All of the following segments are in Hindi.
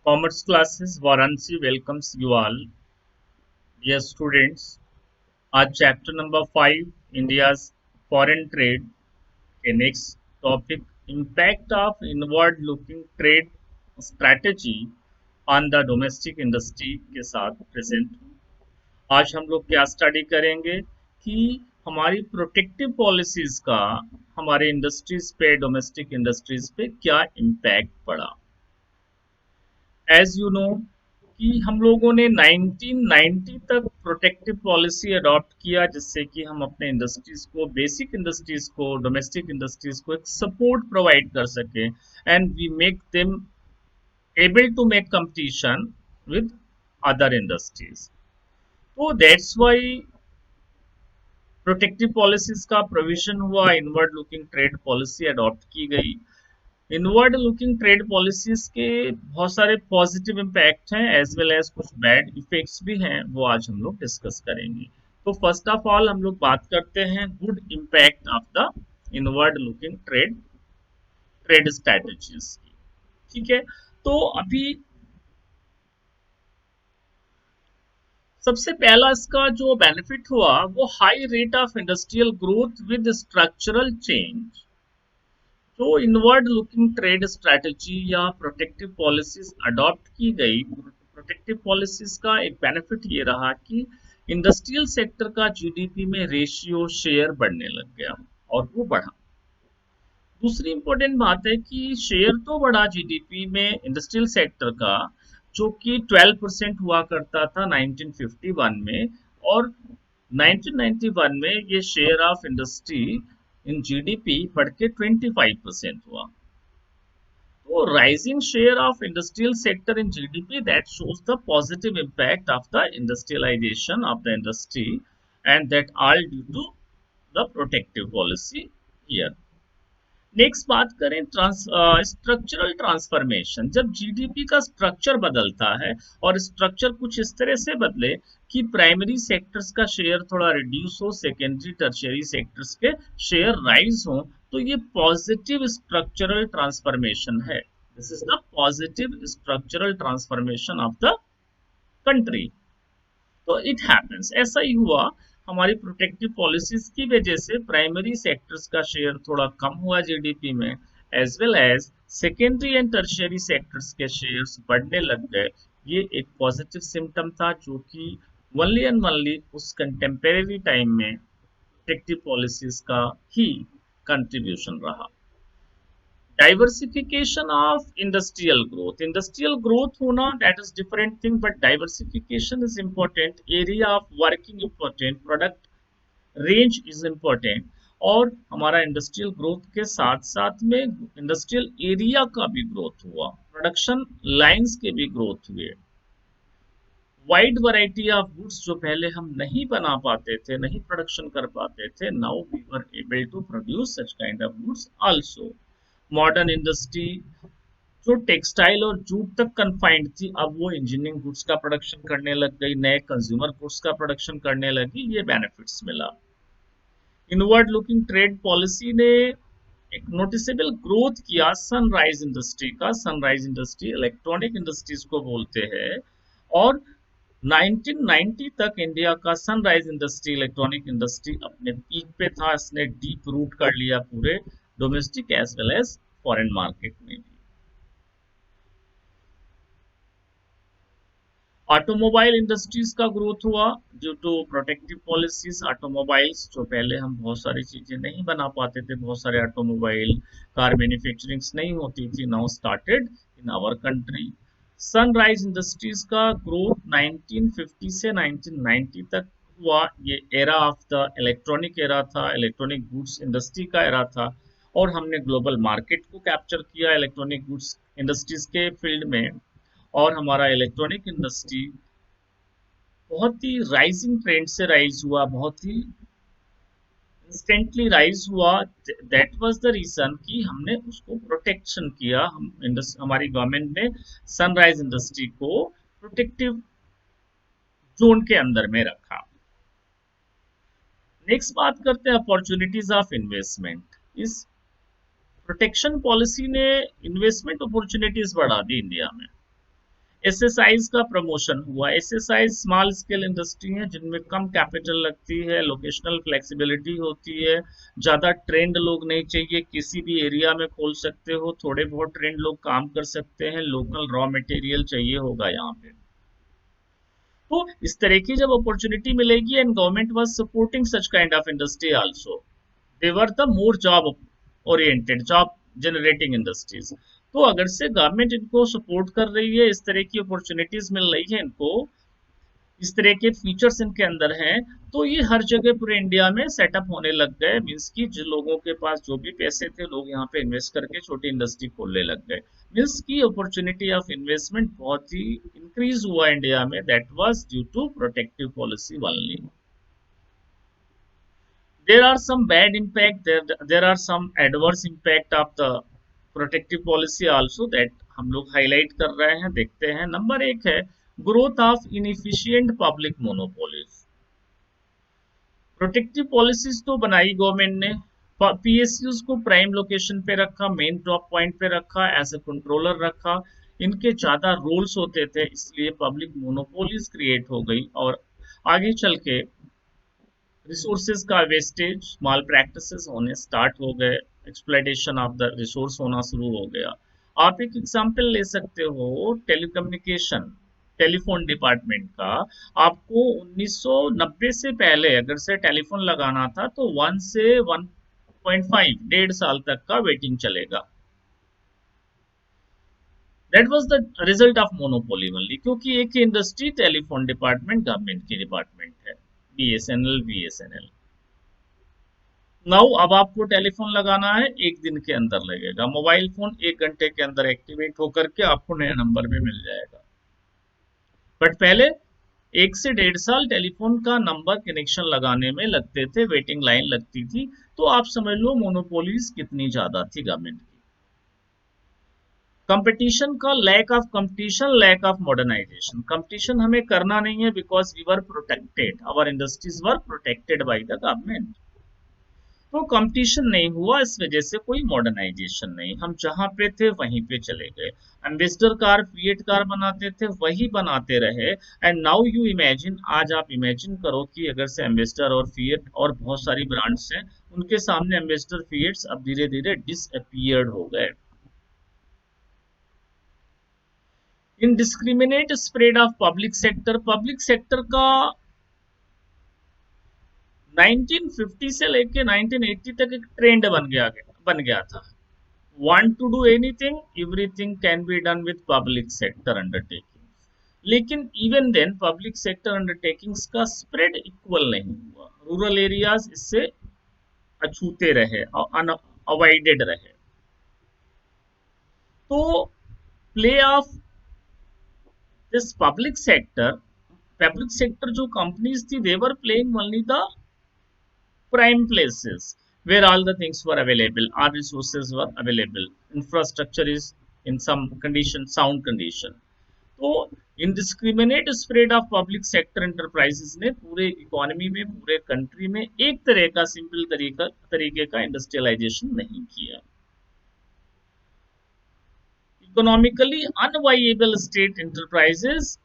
Commerce classes Varanasi welcomes you all. Dear students, our chapter number 5 India's foreign trade. Okay, next topic impact of inward looking trade strategy on the domestic industry के साथ प्रेजेंट। आज हम लोग क्या स्टडी करेंगे कि हमारी प्रोटेक्टिव पॉलिसीज का हमारे इंडस्ट्रीज पे डोमेस्टिक इंडस्ट्रीज पे क्या इम्पैक्ट पड़ा। एज यू नो कि हम लोगों ने 1990 तक प्रोटेक्टिव पॉलिसी अडॉप्ट किया जिससे कि हम अपने इंडस्ट्रीज को बेसिक इंडस्ट्रीज को डोमेस्टिक इंडस्ट्रीज को एक सपोर्ट प्रोवाइड कर सके and we make them able to make competition with other industries. तो दैट्स व्हाई प्रोटेक्टिव पॉलिसीज का प्रोविजन हुआ, inward looking trade policy adopt की गई। इनवर्ड लुकिंग ट्रेड पॉलिसीज के बहुत सारे पॉजिटिव इम्पैक्ट हैं एज वेल एज कुछ बैड इफेक्ट्स भी हैं, वो आज हम लोग डिस्कस करेंगे। तो फर्स्ट ऑफ ऑल हम लोग बात करते हैं good impact of the inward looking trade trade strategies की। ठीक है, तो अभी सबसे पहला इसका जो बेनिफिट हुआ वो high rate of industrial growth with structural change. जो इनवर्ड लुकिंग ट्रेड स्ट्रेटजी या प्रोटेक्टिव पॉलिसीज अडॉप्ट की गई, प्रोटेक्टिव पॉलिसीज का एक बेनिफिट ये रहा कि इंडस्ट्रियल सेक्टर का जीडीपी में रेशियो शेयर बढ़ने लग गया और वो बढ़ा। दूसरी इंपॉर्टेंट बात है कि शेयर तो बढ़ा जीडीपी में इंडस्ट्रियल सेक्टर का, जो कि 12% हुआ करता था 1951 में, और 1991 में ये share of industry in GDP बढ़ के 25% हुआ। तो rising share of industrial sector in GDP that shows the positive impact of the industrialization of the industry, and that all due to the protective policy here. Next बात करें स्ट्रक्चरल ट्रांसफॉर्मेशन। जब जीडीपी का स्ट्रक्चर बदलता है और स्ट्रक्चर कुछ इस तरह से बदले कि प्राइमरी सेक्टर्स का शेयर थोड़ा रिड्यूस हो, सेकेंडरी टर्शियरी सेक्टर्स के शेयर राइज हो, तो ये पॉजिटिव स्ट्रक्चरल ट्रांसफॉर्मेशन है। This is the positive structural transformation of the country. तो इट हैपेंस, ऐसा ही हुआ। हमारी प्रोटेक्टिव पॉलिसीज की वजह से प्राइमरी सेक्टर्स का शेयर थोड़ा कम हुआ जीडीपी में, as well as secondary and tertiary sectors के शेयर्स बढ़ने लग गए। ये एक पॉजिटिव सिम्टम था जो कि ओनली एंड ओनली उस कंटेम्परेरी टाइम में प्रोटेक्टिव पॉलिसीज का ही कंट्रीब्यूशन रहा। डाइवर्सिफिकेशन ऑफ इंडस्ट्रियल ग्रोथ होना that is different thing, but diversification is important, area of working important, product range is important. और हमारा इंडस्ट्रियल ग्रोथ के साथ साथ में इंडस्ट्रियल एरिया का भी ग्रोथ हुआ, प्रोडक्शन लाइंस के भी ग्रोथ हुए। वाइड वैरायटी ऑफ गुड्स जो पहले हम नहीं बना पाते थे, नहीं प्रोडक्शन कर पाते थे, now we were able to produce such kind of goods also. Modern industry जो टेक्सटाइल और जूट तक कन्फाइंड थी, अब वो इंजीनियरिंग गुड्स का प्रोडक्शन करने लग गई, नए कंज्यूमर गुड्स का प्रोडक्शन करने लगी, ये बेनिफिट्स मिला। इनवर्ड लुकिंग ट्रेड पॉलिसी ने एक नोटिसेबल ग्रोथ किया सनराइज इंडस्ट्री का। सनराइज इंडस्ट्री इलेक्ट्रॉनिक इंडस्ट्रीज को बोलते हैं, और 1990 तक इंडिया का सनराइज इंडस्ट्री इलेक्ट्रॉनिक इंडस्ट्री अपने पीक पे था। इसने डीप रूट कर लिया पूरे domestic as well as foreign market में भी। ऑटोमोबाइल इंडस्ट्रीज का ग्रोथ हुआ due to protective policies. Automobiles जो पहले हम बहुत सारी चीजें नहीं बना पाते थे, बहुत सारे ऑटोमोबाइल कार मैन्युफैक्चरिंग नहीं होती थी, now started in our country. Sunrise industries का ग्रोथ 1950 से 1990 तक हुआ। ये era of the electronic era था, इलेक्ट्रॉनिक गुड्स इंडस्ट्री का एरा था, और हमने ग्लोबल मार्केट को कैप्चर किया इलेक्ट्रॉनिक गुड्स इंडस्ट्रीज के फील्ड में। और हमारा इलेक्ट्रॉनिक इंडस्ट्री बहुत ही राइजिंग ट्रेंड से राइज हुआ, बहुत ही इंस्टेंटली राइज हुआ। दैट वाज द रीजन कि हमने उसको प्रोटेक्शन किया, हमारी गवर्नमेंट ने सनराइज इंडस्ट्री को प्रोटेक्टिव जोन के अंदर में रखा। नेक्स्ट बात करते हैं अपॉर्चुनिटीज ऑफ इन्वेस्टमेंट। इस प्रोटेक्शन पॉलिसी ने इन्वेस्टमेंट अपॉर्चुनिटीज बढ़ा दी इंडिया में। एसएसआईज का प्रमोशन हुआ। एसएसआई स्मॉल स्केल इंडस्ट्री है जिनमें कम कैपिटल लगती है, लोकेशनल फ्लेक्सिबिलिटी होती है, ज्यादा ट्रेंड लोग नहीं चाहिए, किसी भी एरिया में खोल सकते हो, थोड़े बहुत ट्रेंड लोग काम कर सकते हैं, लोकल रॉ मटेरियल चाहिए होगा यहाँ पे। तो इस तरह की जब अपॉर्चुनिटी मिलेगी, and government was supporting such kind of industry also, they were the more job oriented, job generating industries. तो अगर से गवर्नमेंट इनको सपोर्ट कर रही है, इस तरह की अपॉर्चुनिटीज मिल रही है इनको, इस तरह के फीचर्स इनके अंदर हैं, तो ये हर जगह पूरे इंडिया में सेटअप होने लग गए। मीन्स कि जो लोगों के पास जो भी पैसे थे, लोग यहाँ पे इन्वेस्ट करके छोटी इंडस्ट्री खोलने लग गए। मीन्स की अपॉर्चुनिटी ऑफ इन्वेस्टमेंट बहुत ही इंक्रीज हुआ इंडिया में, that was due to protective policy only. There are some bad impact, there are some adverse impact of the protective policy also that हम लोग हाईलाइट कर रहे हैं, देखते हैं। नंबर एक है growth of inefficient public monopolies. Protective policies तो बनाई गवर्नमेंट ने, पीएसयूज को प्राइम लोकेशन पे रखा, मेन टॉप पॉइंट पे रखा, एज ए कंट्रोलर रखा, इनके ज्यादा रोल्स होते थे, इसलिए पब्लिक मोनोपोलीज क्रिएट हो गई। और आगे चल के रिसोर्सेज का वेस्टेज, माल प्रैक्टिसेस होने स्टार्ट हो गए, एक्सप्लॉयटेशन ऑफ द रिसोर्स होना शुरू हो गया। आप एक एग्जांपल ले सकते हो, टेलीकम्युनिकेशन, टेलीफोन डिपार्टमेंट का। आपको 1990 से पहले अगर से टेलीफोन लगाना था तो 1 से 1.5 1.5 साल तक का वेटिंग चलेगा। That was the result of monopoly only, क्योंकि एक ही इंडस्ट्री, टेलीफोन डिपार्टमेंट गवर्नमेंट की डिपार्टमेंट है, बीएसएनएल। नाउ अब आपको टेलीफोन लगाना है, 1 दिन के अंदर लगेगा। मोबाइल फोन 1 घंटे के अंदर एक्टिवेट होकर के आपको नया नंबर भी मिल जाएगा। बट पहले 1 से 1.5 साल टेलीफोन का नंबर कनेक्शन लगाने में लगते थे, वेटिंग लाइन लगती थी। तो आप समझ लो मोनोपोलीज कितनी ज्यादा थी गवर्नमेंट की। कंपटीशन का lack of competition, lack of modernisation. Competition हमें करना नहीं है because we were protected, our industries were protected by the government. तो कंपटीशन नहीं हुआ, इस वजह से कोई मॉडर्नाइजेशन नहीं, हम जहां पे थे वहीं पे चले गए। एम्बेसडर कार, फिएट कार बनाते थे, वही बनाते रहे। एंड नाउ यू इमेजिन, आज आप इमेजिन करो कि अगर से एम्बेसडर और फिएट और बहुत सारी ब्रांड्स हैं, उनके सामने एम्बेसडर फिएट्स अब धीरे धीरे डिसअपियर्ड हो गए। Indiscriminate spread of public sector का 1950 से लेके 1980 तक एक ट्रेंड बन गया था। Want to do anything, everything can be done with public sector undertaking। लेकिन even then public sector undertakings का स्प्रेड इक्वल नहीं हुआ, रूरल एरियाज इससे अछूते रहे और अनअवॉइडेड रहे। तो play of this public sector जो कंपनीज थी, they were playing only the prime places where all the things were available, all resources were available, infrastructure is in some condition, sound condition। तो indiscriminate spread of public sector enterprises ने पूरे इकोनॉमी में, पूरे कंट्री में एक तरह का सिंपल तरीके का इंडस्ट्रियलाइजेशन नहीं किया। Economically unviable state enterprises,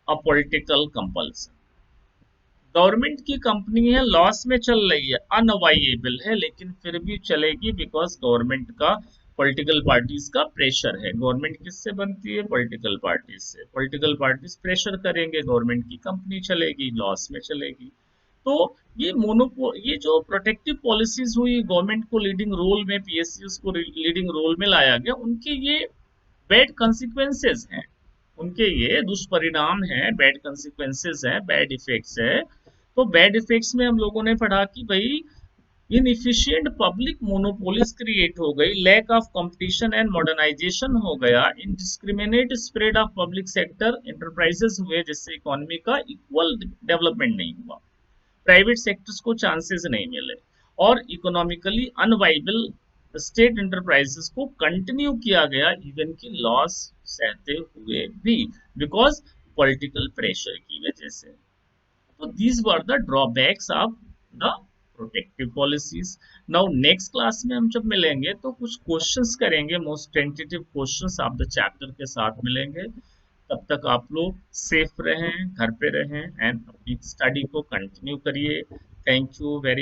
a political compulsion. Government की कंपनी है, लॉस में चल रही है, अनअवाइएबल है, लेकिन फिर भी चलेगी बिकॉज गवर्नमेंट का, पॉलिटिकल पार्टीज का प्रेशर है। गवर्नमेंट किससे बनती है? पॉलिटिकल पार्टीज से। पॉलिटिकल पार्टीज प्रेशर करेंगे, गवर्नमेंट की कंपनी चलेगी, लॉस में चलेगी। तो ये जो प्रोटेक्टिव पॉलिसीज हुई, गवर्नमेंट को लीडिंग रोल में, पीएसयूज को लीडिंग रोल में लाया गया, उनके ये बैड कंसिक्वेंसेस हैं, उनके ये दुष्परिणाम हैं, बैड कंसिक्वेंसेस हैं, बैड इफेक्ट्स है। तो बैड इफेक्ट्स में हम लोगों ने पढ़ा कि भाई इनएफिशिएंट पब्लिक मोनोपोलिस क्रिएट हो गई, lack of competition and modernisation हो गया, indiscriminate spread of public sector enterprises हुए, जिससे इकोनॉमी का इक्वल डेवलपमेंट नहीं हुआ, प्राइवेट सेक्टर्स को चांसेस नहीं मिले, और इकोनॉमिकली अनवाइबल स्टेट एंटरप्राइजेस को कंटिन्यू किया गया इवन की लॉस सहते हुए भी, बिकॉज पॉलिटिकल प्रेशर की वजह से। तो these were the drawbacks of the protective policies। Now next class में हम जब मिलेंगे तो कुछ क्वेश्चंस करेंगे, most tentative questions of the chapter के साथ मिलेंगे। तब तक आप लोग सेफ रहें, घर पे रहें एंड अपनी स्टडी को कंटिन्यू करिए। Thank you very